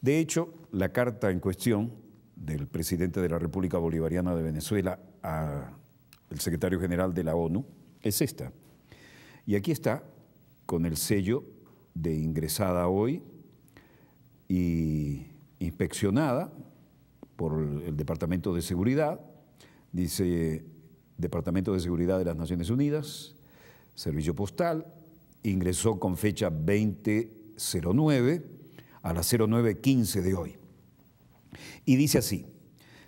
De hecho, la carta en cuestión del presidente de la República Bolivariana de Venezuela al secretario general de la ONU es esta. Y aquí está, con el sello de ingresada hoy y inspeccionada por el Departamento de Seguridad. Dice Departamento de Seguridad de las Naciones Unidas, Servicio Postal, ingresó con fecha 2009 a las 09:15 de hoy. Y dice así: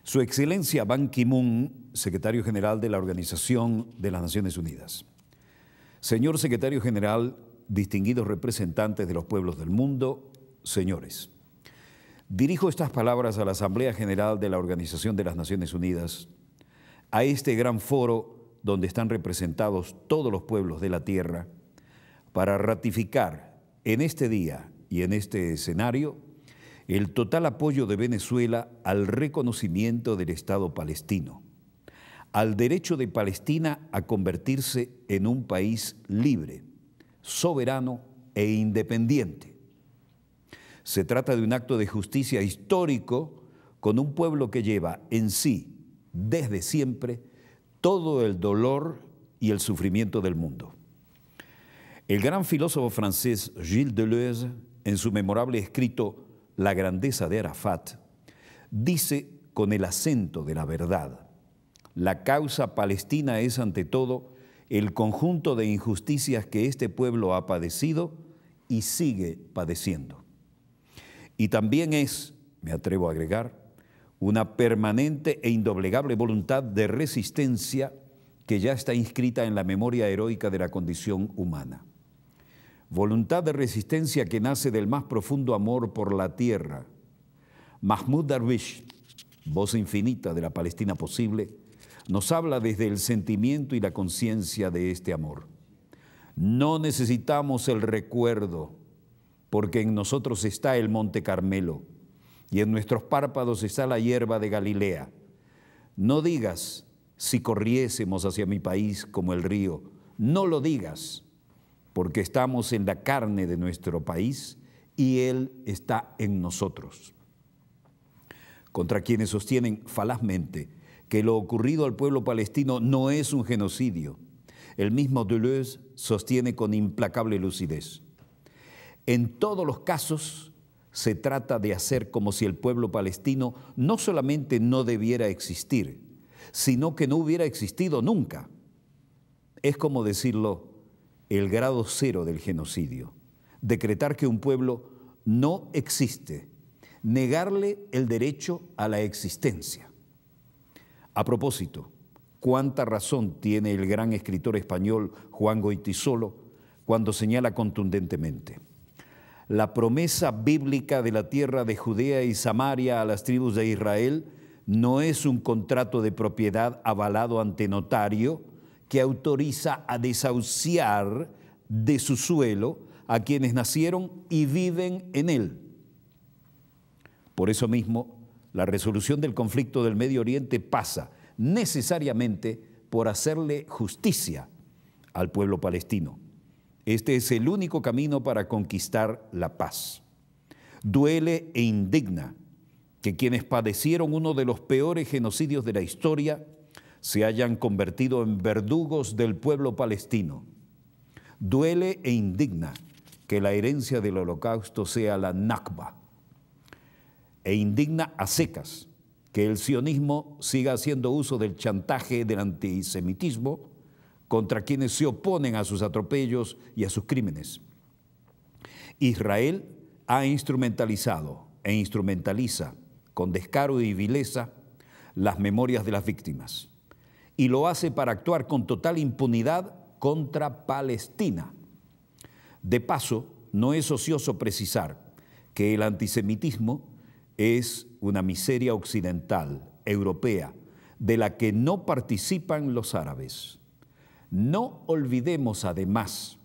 Su Excelencia Ban Ki-moon, secretario general de la Organización de las Naciones Unidas. Señor secretario general, distinguidos representantes de los pueblos del mundo, señores, dirijo estas palabras a la Asamblea General de la Organización de las Naciones Unidas, a este gran foro donde están representados todos los pueblos de la tierra, para ratificar en este día y en este escenario el total apoyo de Venezuela al reconocimiento del Estado palestino, al derecho de Palestina a convertirse en un país libre, soberano e independiente. Se trata de un acto de justicia histórico con un pueblo que lleva en sí, desde siempre, todo el dolor y el sufrimiento del mundo. El gran filósofo francés Gilles Deleuze, en su memorable escrito La grandeza de Arafat, dice con el acento de la verdad: la causa palestina es ante todo el conjunto de injusticias que este pueblo ha padecido y sigue padeciendo. Y también es, me atrevo a agregar, una permanente e indoblegable voluntad de resistencia que ya está inscrita en la memoria heroica de la condición humana. Voluntad de resistencia que nace del más profundo amor por la tierra. Mahmoud Darwish, voz infinita de la Palestina posible, nos habla desde el sentimiento y la conciencia de este amor. No necesitamos el recuerdo, porque en nosotros está el Monte Carmelo y en nuestros párpados está la hierba de Galilea. No digas, si corriésemos hacia mi país como el río. No lo digas, porque estamos en la carne de nuestro país y Él está en nosotros. Contra quienes sostienen falazmente que lo ocurrido al pueblo palestino no es un genocidio, el mismo Deleuze sostiene con implacable lucidez: en todos los casos se trata de hacer como si el pueblo palestino no solamente no debiera existir, sino que no hubiera existido nunca. Es como decirlo, el grado cero del genocidio, decretar que un pueblo no existe, negarle el derecho a la existencia. A propósito, cuánta razón tiene el gran escritor español Juan Goytisolo cuando señala contundentemente: la promesa bíblica de la tierra de Judea y Samaria a las tribus de Israel no es un contrato de propiedad avalado ante notario que autoriza a desahuciar de su suelo a quienes nacieron y viven en él. Por eso mismo, la resolución del conflicto del Medio Oriente pasa necesariamente por hacerle justicia al pueblo palestino. Este es el único camino para conquistar la paz. Duele e indigna que quienes padecieron uno de los peores genocidios de la historia se hayan convertido en verdugos del pueblo palestino. Duele e indigna que la herencia del Holocausto sea la Nakba. E indigna a secas que el sionismo siga haciendo uso del chantaje del antisemitismo contra quienes se oponen a sus atropellos y a sus crímenes. Israel ha instrumentalizado e instrumentaliza con descaro y vileza las memorias de las víctimas y lo hace para actuar con total impunidad contra Palestina. De paso, no es ocioso precisar que el antisemitismo es una miseria occidental, europea, de la que no participan los árabes. No olvidemos además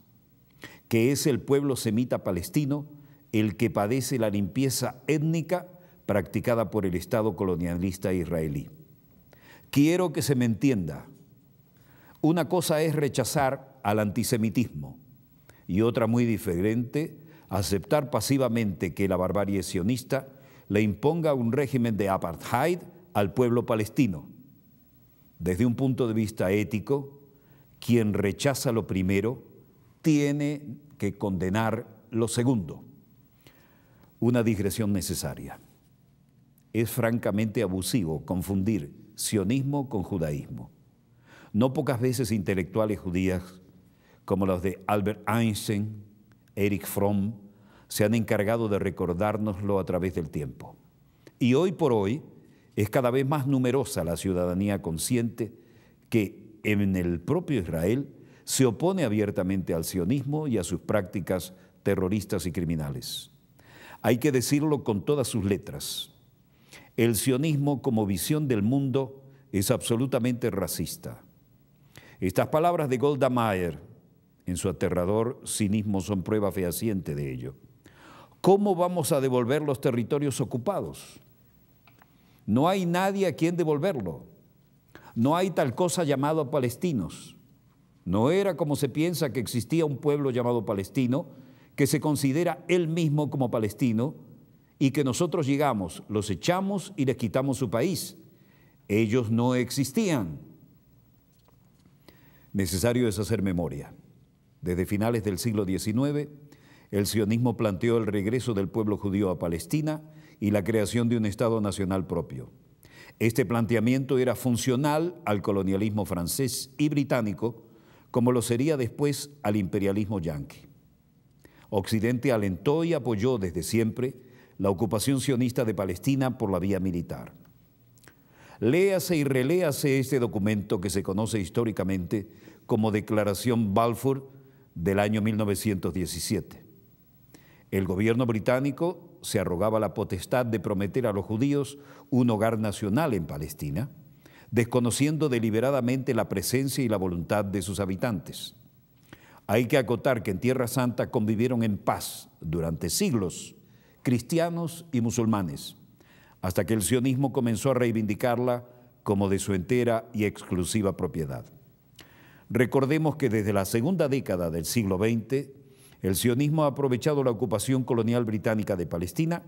que es el pueblo semita palestino el que padece la limpieza étnica practicada por el Estado colonialista israelí. Quiero que se me entienda. Una cosa es rechazar al antisemitismo y otra muy diferente, aceptar pasivamente que la barbarie sionista le imponga un régimen de apartheid al pueblo palestino. Desde un punto de vista ético, quien rechaza lo primero tiene que condenar lo segundo. Una digresión necesaria. Es francamente abusivo confundir sionismo con judaísmo. No pocas veces intelectuales judías, como los de Albert Einstein, Erich Fromm, se han encargado de recordárnoslo a través del tiempo. Y hoy por hoy es cada vez más numerosa la ciudadanía consciente que en el propio Israel se opone abiertamente al sionismo y a sus prácticas terroristas y criminales. Hay que decirlo con todas sus letras. El sionismo como visión del mundo es absolutamente racista. Estas palabras de Golda Meir en su aterrador cinismo son prueba fehaciente de ello. ¿Cómo vamos a devolver los territorios ocupados? No hay nadie a quien devolverlo. No hay tal cosa llamado palestinos. No era como se piensa que existía un pueblo llamado palestino que se considera él mismo como palestino y que nosotros llegamos, los echamos y les quitamos su país. Ellos no existían. Necesario es hacer memoria. Desde finales del siglo XIX, el sionismo planteó el regreso del pueblo judío a Palestina y la creación de un Estado nacional propio. Este planteamiento era funcional al colonialismo francés y británico, como lo sería después al imperialismo yanqui. Occidente alentó y apoyó desde siempre la ocupación sionista de Palestina por la vía militar. Léase y reléase este documento que se conoce históricamente como Declaración Balfour del año 1917. El gobierno británico se arrogaba la potestad de prometer a los judíos un hogar nacional en Palestina, desconociendo deliberadamente la presencia y la voluntad de sus habitantes. Hay que acotar que en Tierra Santa convivieron en paz durante siglos cristianos y musulmanes, hasta que el sionismo comenzó a reivindicarla como de su entera y exclusiva propiedad. Recordemos que desde la segunda década del siglo XX, el sionismo ha aprovechado la ocupación colonial británica de Palestina,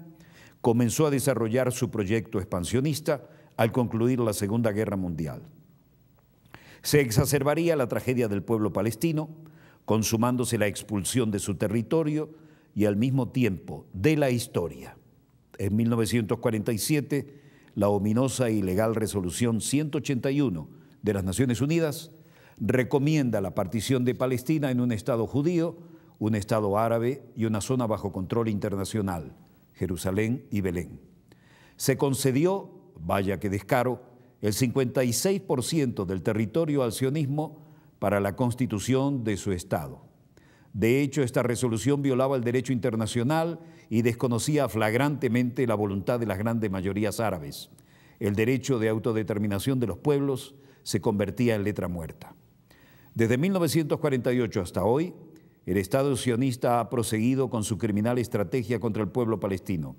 comenzó a desarrollar su proyecto expansionista al concluir la Segunda Guerra Mundial. Se exacerbaría la tragedia del pueblo palestino, consumándose la expulsión de su territorio y al mismo tiempo de la historia. En 1947, la ominosa e ilegal Resolución 181 de las Naciones Unidas recomienda la partición de Palestina en un Estado judío, un Estado árabe y una zona bajo control internacional, Jerusalén y Belén. Se concedió, vaya que descaro, el 56% del territorio al sionismo para la constitución de su Estado. De hecho, esta resolución violaba el derecho internacional y desconocía flagrantemente la voluntad de las grandes mayorías árabes. El derecho de autodeterminación de los pueblos se convertía en letra muerta. Desde 1948 hasta hoy, el Estado sionista ha proseguido con su criminal estrategia contra el pueblo palestino.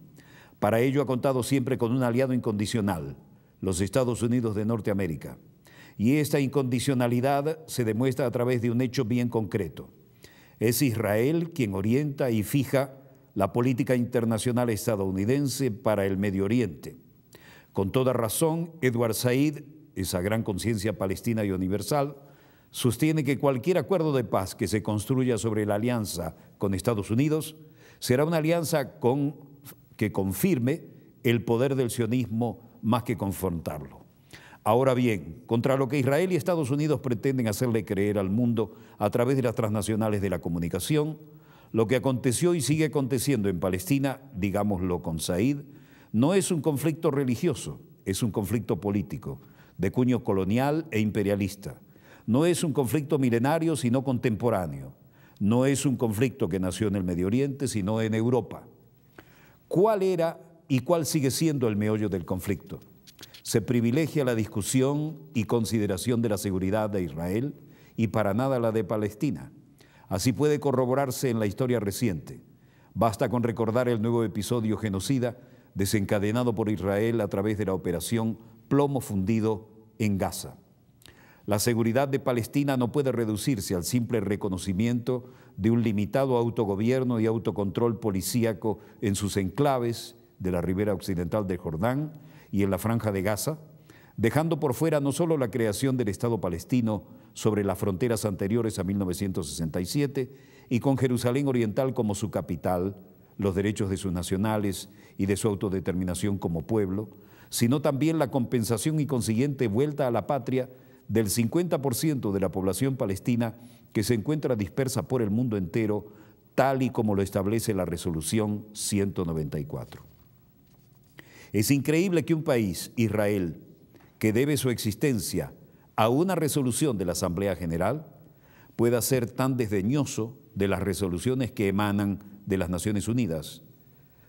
Para ello ha contado siempre con un aliado incondicional, los Estados Unidos de Norteamérica. Y esta incondicionalidad se demuestra a través de un hecho bien concreto. Es Israel quien orienta y fija la política internacional estadounidense para el Medio Oriente. Con toda razón, Edward Said, esa gran conciencia palestina y universal, sostiene que cualquier acuerdo de paz que se construya sobre la alianza con Estados Unidos será una alianza que confirme el poder del sionismo más que confrontarlo. Ahora bien, contra lo que Israel y Estados Unidos pretenden hacerle creer al mundo a través de las transnacionales de la comunicación, lo que aconteció y sigue aconteciendo en Palestina, digámoslo con Said, no es un conflicto religioso, es un conflicto político, de cuño colonial e imperialista. No es un conflicto milenario, sino contemporáneo. No es un conflicto que nació en el Medio Oriente, sino en Europa. ¿Cuál era y cuál sigue siendo el meollo del conflicto? Se privilegia la discusión y consideración de la seguridad de Israel y para nada la de Palestina. Así puede corroborarse en la historia reciente. Basta con recordar el nuevo episodio genocida desencadenado por Israel a través de la operación Plomo Fundido en Gaza. La seguridad de Palestina no puede reducirse al simple reconocimiento de un limitado autogobierno y autocontrol policíaco en sus enclaves, de la ribera occidental del Jordán y en la Franja de Gaza, dejando por fuera no solo la creación del Estado palestino sobre las fronteras anteriores a 1967 y con Jerusalén Oriental como su capital, los derechos de sus nacionales y de su autodeterminación como pueblo, sino también la compensación y consiguiente vuelta a la patria del 50% de la población palestina que se encuentra dispersa por el mundo entero, tal y como lo establece la Resolución 194. Es increíble que un país, Israel, que debe su existencia a una resolución de la Asamblea General, pueda ser tan desdeñoso de las resoluciones que emanan de las Naciones Unidas,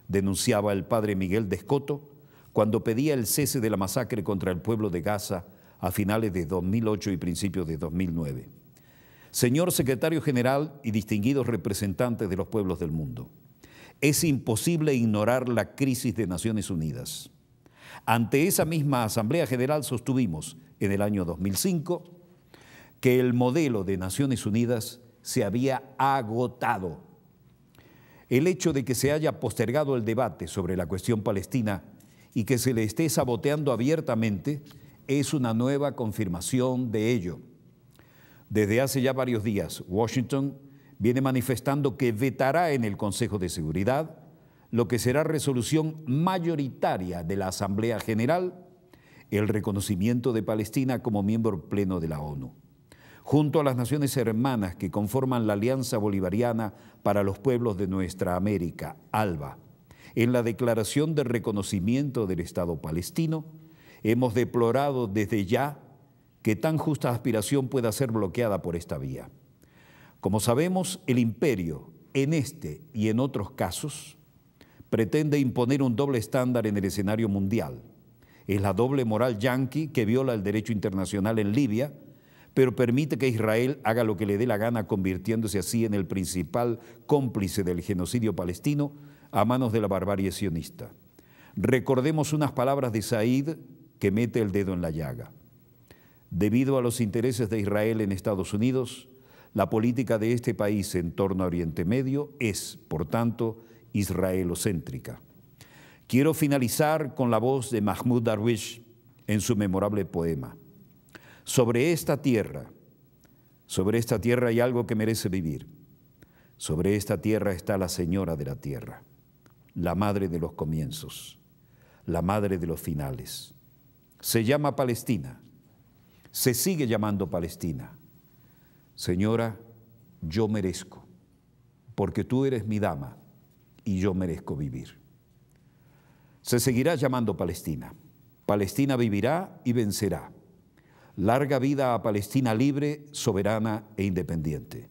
denunciaba el padre Miguel de Escoto cuando pedía el cese de la masacre contra el pueblo de Gaza a finales de 2008 y principios de 2009. Señor Secretario General y distinguidos representantes de los pueblos del mundo, es imposible ignorar la crisis de Naciones Unidas. Ante esa misma Asamblea General sostuvimos en el año 2005 que el modelo de Naciones Unidas se había agotado. El hecho de que se haya postergado el debate sobre la cuestión palestina y que se le esté saboteando abiertamente es una nueva confirmación de ello. Desde hace ya varios días, Washington viene manifestando que vetará en el Consejo de Seguridad lo que será resolución mayoritaria de la Asamblea General, el reconocimiento de Palestina como miembro pleno de la ONU. Junto a las naciones hermanas que conforman la Alianza Bolivariana para los Pueblos de Nuestra América, ALBA, en la declaración de reconocimiento del Estado palestino, hemos deplorado desde ya que tan justa aspiración pueda ser bloqueada por esta vía. Como sabemos, el imperio, en este y en otros casos, pretende imponer un doble estándar en el escenario mundial. Es la doble moral yanqui que viola el derecho internacional en Libia, pero permite que Israel haga lo que le dé la gana, convirtiéndose así en el principal cómplice del genocidio palestino a manos de la barbarie sionista. Recordemos unas palabras de Said que mete el dedo en la llaga. Debido a los intereses de Israel en Estados Unidos, la política de este país en torno a Oriente Medio es, por tanto, israelocéntrica. Quiero finalizar con la voz de Mahmoud Darwish en su memorable poema. Sobre esta tierra hay algo que merece vivir. Sobre esta tierra está la señora de la tierra, la madre de los comienzos, la madre de los finales. Se llama Palestina, se sigue llamando Palestina. Señora, yo merezco, porque tú eres mi dama y yo merezco vivir. Se seguirá llamando Palestina. Palestina vivirá y vencerá. Larga vida a Palestina libre, soberana e independiente.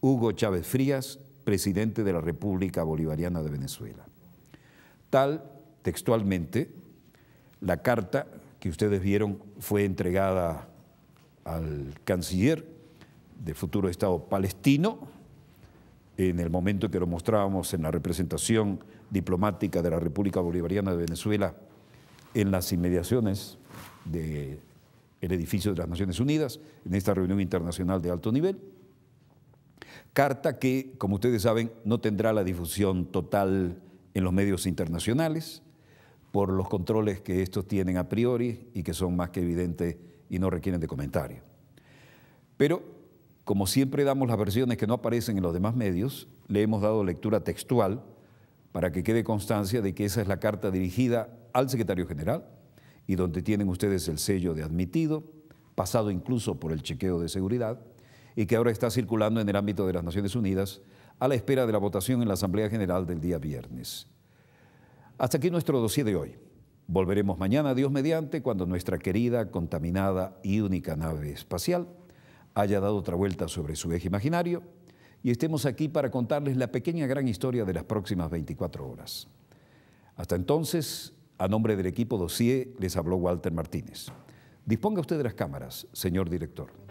Hugo Chávez Frías, presidente de la República Bolivariana de Venezuela. Tal, textualmente, la carta que ustedes vieron fue entregada al canciller del futuro Estado palestino en el momento que lo mostrábamos en la representación diplomática de la República Bolivariana de Venezuela en las inmediaciones del edificio de las Naciones Unidas, en esta reunión internacional de alto nivel. Carta que, como ustedes saben, no tendrá la difusión total en los medios internacionales por los controles que estos tienen a priori y que son más que evidentes y no requieren de comentario. Pero, como siempre damos las versiones que no aparecen en los demás medios, le hemos dado lectura textual para que quede constancia de que esa es la carta dirigida al secretario general y donde tienen ustedes el sello de admitido, pasado incluso por el chequeo de seguridad, y que ahora está circulando en el ámbito de las Naciones Unidas a la espera de la votación en la Asamblea General del día viernes. Hasta aquí nuestro dossier de hoy. Volveremos mañana, Dios mediante, cuando nuestra querida, contaminada y única nave espacial haya dado otra vuelta sobre su eje imaginario y estemos aquí para contarles la pequeña gran historia de las próximas 24 horas. Hasta entonces, a nombre del equipo Dossier, les habló Walter Martínez. Disponga usted de las cámaras, señor director.